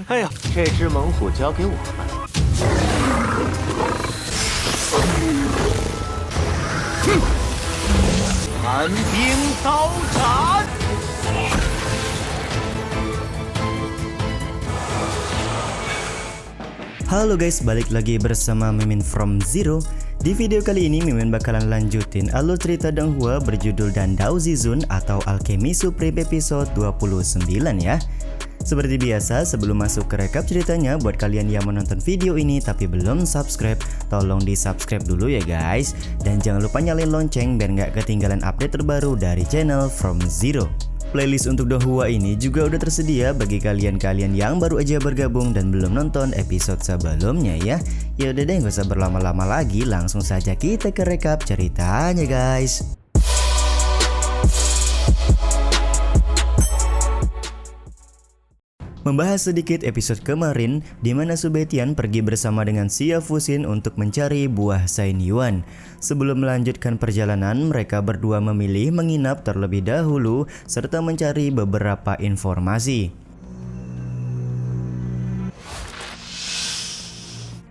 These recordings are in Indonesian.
哎呀，这只猛虎交给我吧。寒冰刀斩！ Halo guys, balik lagi bersama Mimin from Zero. Di video kali ini Mimin bakalan lanjutin alur cerita Donghua berjudul Dandao Zizun atau Alchemy Supreme episode 29 ya. Seperti biasa, sebelum masuk ke rekap ceritanya, buat kalian yang menonton video ini tapi belum subscribe, tolong di subscribe dulu ya guys. Dan jangan lupa nyalain lonceng biar nggak ketinggalan update terbaru dari channel From Zero. Playlist untuk Donghua ini juga udah tersedia bagi kalian-kalian yang baru aja bergabung dan belum nonton episode sebelumnya ya. Yaudah deh, gak usah berlama-lama lagi, langsung saja kita ke rekap ceritanya guys. Membahas sedikit episode kemarin di mana Subetian pergi bersama dengan Xia Fuxin untuk mencari buah Sain Yuan. Sebelum melanjutkan perjalanan, mereka berdua memilih menginap terlebih dahulu serta mencari beberapa informasi.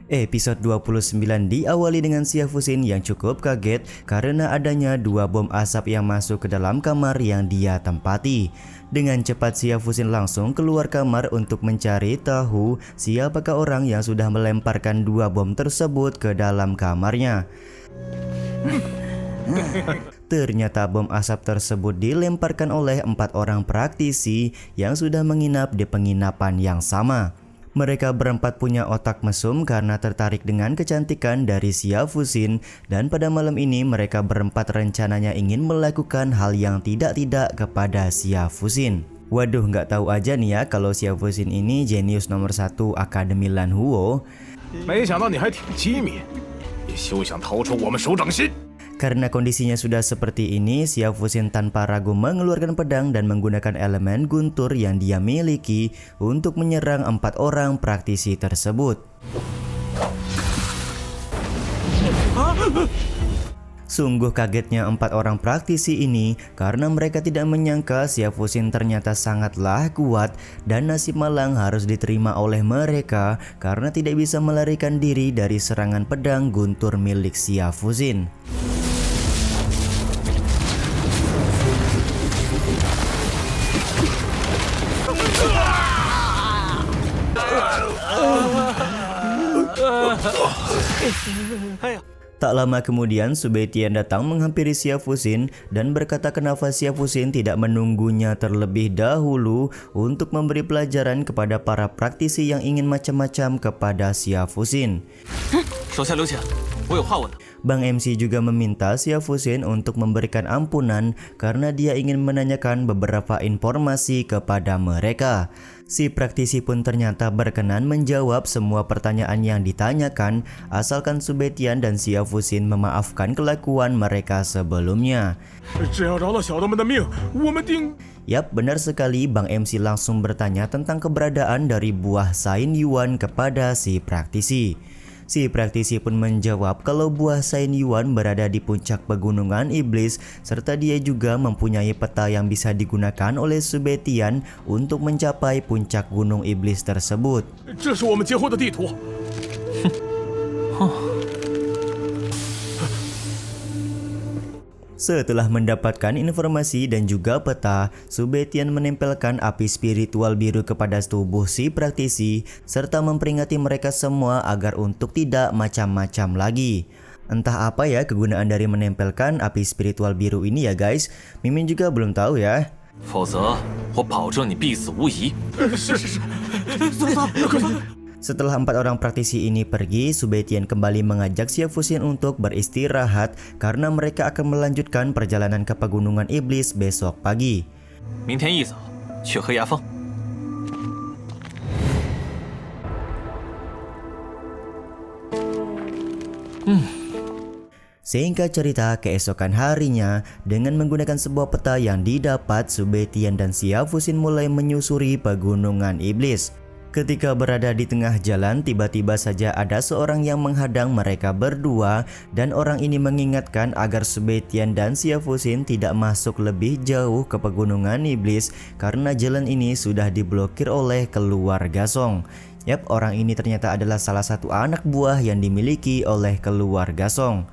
Episode 29 diawali dengan Xia Fuxin yang cukup kaget karena adanya dua bom asap yang masuk ke dalam kamar yang dia tempati. Dengan cepat Xia Fuxin langsung keluar kamar untuk mencari tahu siapakah orang yang sudah melemparkan dua bom tersebut ke dalam kamarnya. Ternyata bom asap tersebut dilemparkan oleh 4 orang praktisi yang sudah menginap di penginapan yang sama. Mereka berempat punya otak mesum karena tertarik dengan kecantikan dari Xia Fuxin, dan pada malam ini mereka berempat rencananya ingin melakukan hal yang tidak-tidak kepada Xia Fuxin. Waduh, nggak tahu aja nih ya kalau Xia Fuxin ini jenius nomor 1 Akademi Lanhuo. Karena kondisinya sudah seperti ini, Xia Fuxin tanpa ragu mengeluarkan pedang dan menggunakan elemen guntur yang dia miliki untuk menyerang 4 orang praktisi tersebut. Sungguh kagetnya 4 orang praktisi ini karena mereka tidak menyangka Xia Fuxin ternyata sangatlah kuat dan nasib malang harus diterima oleh mereka karena tidak bisa melarikan diri dari serangan pedang guntur milik Xia Fuxin. Tak lama kemudian Subetian datang menghampiri Xia Fuxin dan berkata kenapa Xia Fuxin tidak menunggunya terlebih dahulu untuk memberi pelajaran kepada para praktisi yang ingin macam-macam kepada Xia Fuxin. Bang MC juga meminta Xia Fuxin untuk memberikan ampunan karena dia ingin menanyakan beberapa informasi kepada mereka. Si praktisi pun ternyata berkenan menjawab semua pertanyaan yang ditanyakan asalkan Subetian dan Xia Fuxin memaafkan kelakuan mereka sebelumnya. Yap, benar sekali, Bang MC langsung bertanya tentang keberadaan dari buah Sain Yuan kepada si praktisi. Si praktisi pun menjawab kalau buah Sain Yuan berada di puncak pegunungan iblis serta dia juga mempunyai peta yang bisa digunakan oleh Subetian untuk mencapai puncak gunung iblis tersebut. Setelah mendapatkan informasi dan juga peta, Subetian menempelkan api spiritual biru kepada tubuh si praktisi serta memperingati mereka semua agar untuk tidak macam-macam lagi. Entah apa ya kegunaan dari menempelkan api spiritual biru ini ya guys, Mimin juga belum tahu ya. Setelah 4 orang praktisi ini pergi, Subetian kembali mengajak Xia Fuxin untuk beristirahat karena mereka akan melanjutkan perjalanan ke pegunungan iblis besok pagi. Singkat cerita, keesokan harinya dengan menggunakan sebuah peta yang didapat, Subetian dan Xia Fuxin mulai menyusuri pegunungan iblis. Ketika berada di tengah jalan, tiba-tiba saja ada seorang yang menghadang mereka berdua dan orang ini mengingatkan agar Subetian dan Siafusin tidak masuk lebih jauh ke pegunungan iblis karena jalan ini sudah diblokir oleh keluarga Song. Yap, orang ini ternyata adalah salah satu anak buah yang dimiliki oleh keluarga Song.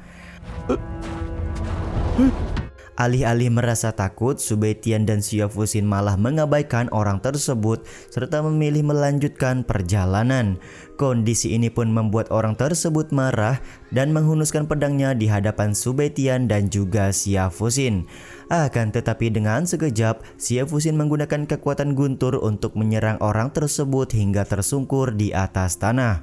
Alih-alih merasa takut, Subetian dan Siafusin malah mengabaikan orang tersebut serta memilih melanjutkan perjalanan. Kondisi ini pun membuat orang tersebut marah dan menghunuskan pedangnya di hadapan Subetian dan juga Siafusin. Akan tetapi dengan sekejap, Siafusin menggunakan kekuatan guntur untuk menyerang orang tersebut hingga tersungkur di atas tanah.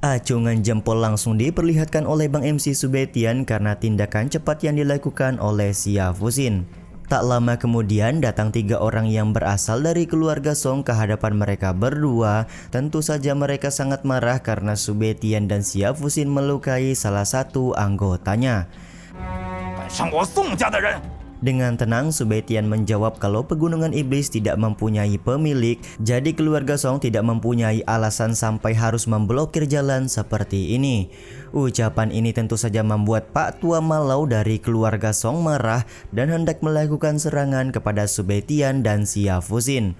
Acungan jempol langsung diperlihatkan oleh Bang MC Subetian karena tindakan cepat yang dilakukan oleh Siafusin. Tak lama kemudian datang 3 orang yang berasal dari keluarga Song ke hadapan mereka berdua. Tentu saja mereka sangat marah karena Subetian dan Siafusin melukai salah satu anggotanya. Dengan tenang, Subetian menjawab kalau pegunungan iblis tidak mempunyai pemilik, jadi keluarga Song tidak mempunyai alasan sampai harus memblokir jalan seperti ini. Ucapan ini tentu saja membuat Pak Tua Malau dari keluarga Song marah dan hendak melakukan serangan kepada Subetian dan Siafusin.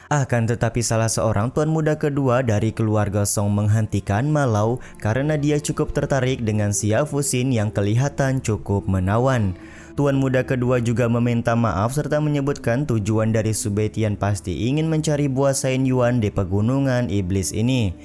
Akan tetapi salah seorang tuan muda kedua dari keluarga Song menghentikan Malau karena dia cukup tertarik dengan Siafusin yang kelihatan cukup menawan. Tuan muda kedua juga meminta maaf serta menyebutkan tujuan dari Subetian pasti ingin mencari buah Sain Yuan di pegunungan iblis ini.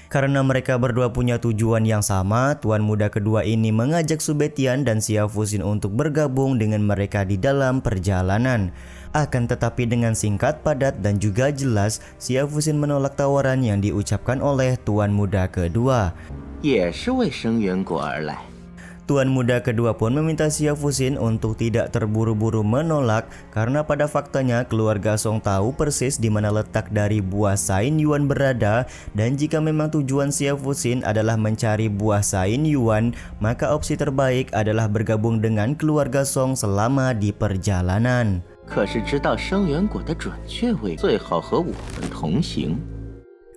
Karena mereka berdua punya tujuan yang sama, tuan muda kedua ini mengajak Subetian dan Siafusin untuk bergabung dengan mereka di dalam perjalanan. Akan tetapi dengan singkat, padat, dan juga jelas, Siafusin menolak tawaran yang diucapkan oleh tuan muda kedua. Tuan muda kedua pun meminta Siafusin untuk tidak terburu-buru menolak karena pada faktanya keluarga Song tahu persis di mana letak dari buah Sain Yuan berada, dan jika memang tujuan Siafusin adalah mencari buah Sain Yuan, maka opsi terbaik adalah bergabung dengan keluarga Song selama di perjalanan.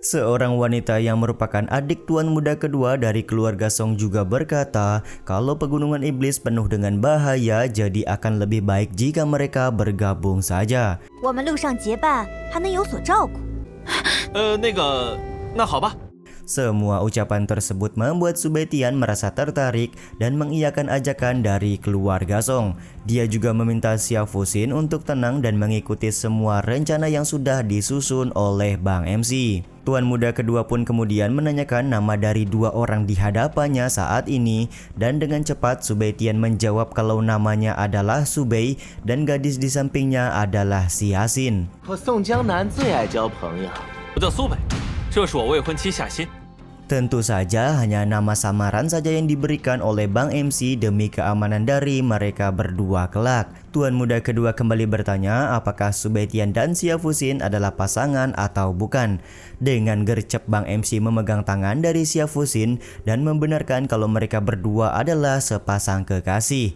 Seorang wanita yang merupakan adik tuan muda kedua dari keluarga Song juga berkata kalau pegunungan iblis penuh dengan bahaya, jadi akan lebih baik jika mereka bergabung saja. Semua ucapan tersebut membuat Subetian merasa tertarik dan mengiyakan ajakan dari keluarga Song. Dia juga meminta Siafusin untuk tenang dan mengikuti semua rencana yang sudah disusun oleh Bang MC. Tuan muda kedua pun kemudian menanyakan nama dari 2 orang di hadapannya saat ini, dan dengan cepat Subetian menjawab kalau namanya adalah Subei dan gadis di sampingnya adalah Siasin. Tentu saja hanya nama samaran saja yang diberikan oleh Bang MC demi keamanan dari mereka berdua kelak. Tuan muda kedua kembali bertanya apakah Subetian dan Siafusin adalah pasangan atau bukan. Dengan gercep Bang MC memegang tangan dari Siafusin dan membenarkan kalau mereka berdua adalah sepasang kekasih.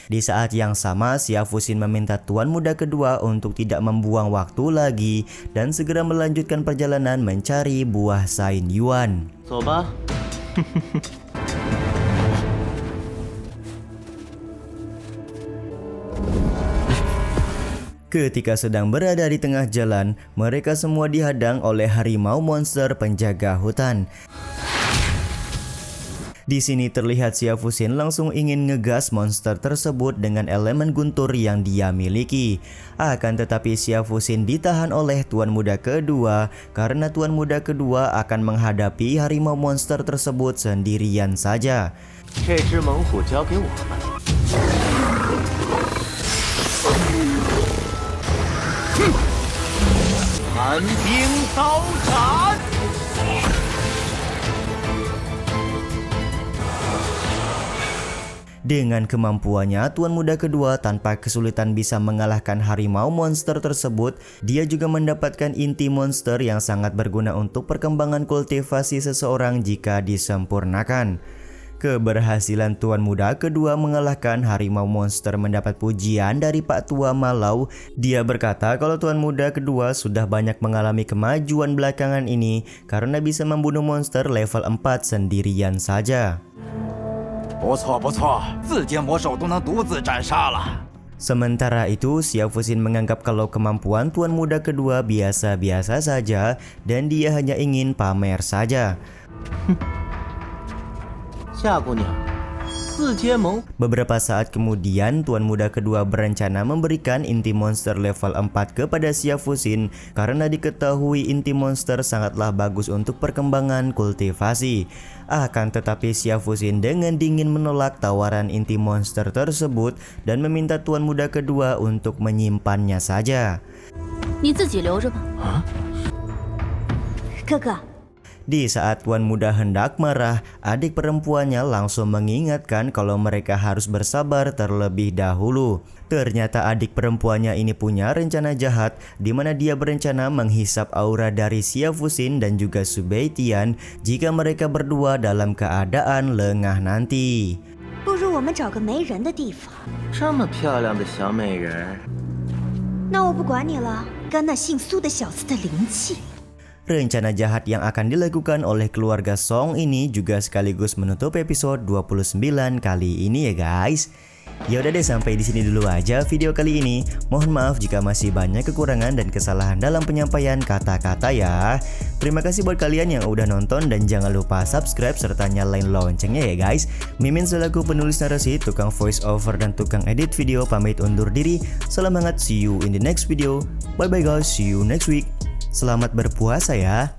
Di saat yang sama, Siafusin meminta tuan muda kedua untuk tidak membuang waktu lagi dan segera melanjutkan perjalanan mencari buah Sain Yuan. Ketika sedang berada di tengah jalan, mereka semua dihadang oleh harimau monster penjaga hutan. Di sini terlihat Siafusin langsung ingin ngegas monster tersebut dengan elemen guntur yang dia miliki. Akan tetapi Siafusin ditahan oleh tuan muda kedua karena tuan muda kedua akan menghadapi harimau monster tersebut sendirian saja. Dengan kemampuannya, tuan muda kedua tanpa kesulitan bisa mengalahkan harimau monster tersebut. Dia juga mendapatkan inti monster yang sangat berguna untuk perkembangan kultivasi seseorang jika disempurnakan. Keberhasilan tuan muda kedua mengalahkan harimau monster mendapat pujian dari Pak Tua Malau. Dia berkata kalau tuan muda kedua sudah banyak mengalami kemajuan belakangan ini karena bisa membunuh monster level 4 sendirian saja. 不错不错，自阶魔兽都能独自斩杀了。 Sementara itu, Xiao Fuxin menganggap kalau kemampuan tuan muda kedua biasa-biasa saja dan dia hanya ingin pamer saja. 夏姑娘，四阶猛 Beberapa saat kemudian, tuan muda kedua berencana memberikan inti monster level 4 kepada Xiao Fuxin karena diketahui inti monster sangatlah bagus untuk perkembangan kultivasi. Akan tetapi Xiao Fuxin dengan dingin menolak tawaran inti monster tersebut dan meminta tuan muda kedua untuk menyimpannya saja. 你自己留着吧。哥哥， Di saat tuan muda hendak marah, adik perempuannya langsung mengingatkan kalau mereka harus bersabar terlebih dahulu. Ternyata adik perempuannya ini punya rencana jahat di mana dia berencana menghisap aura dari Xiao Fuxin dan juga Su Beitian jika mereka berdua dalam keadaan lengah nanti. 不如我们找个没人的地方。这么漂亮的小美人儿，那我不管你了，干那姓苏的小子的灵气。 Rencana jahat yang akan dilakukan oleh keluarga Song ini juga sekaligus menutup episode 29 kali ini ya guys. Ya udah deh, sampai di sini dulu aja video kali ini. Mohon maaf jika masih banyak kekurangan dan kesalahan dalam penyampaian kata-kata ya. Terima kasih buat kalian yang udah nonton dan jangan lupa subscribe serta nyalain loncengnya ya guys. Mimin selaku penulis narasi, tukang voice over dan tukang edit video pamit undur diri. Salam hangat, see you in the next video. Bye bye guys, see you next week. Selamat berpuasa ya.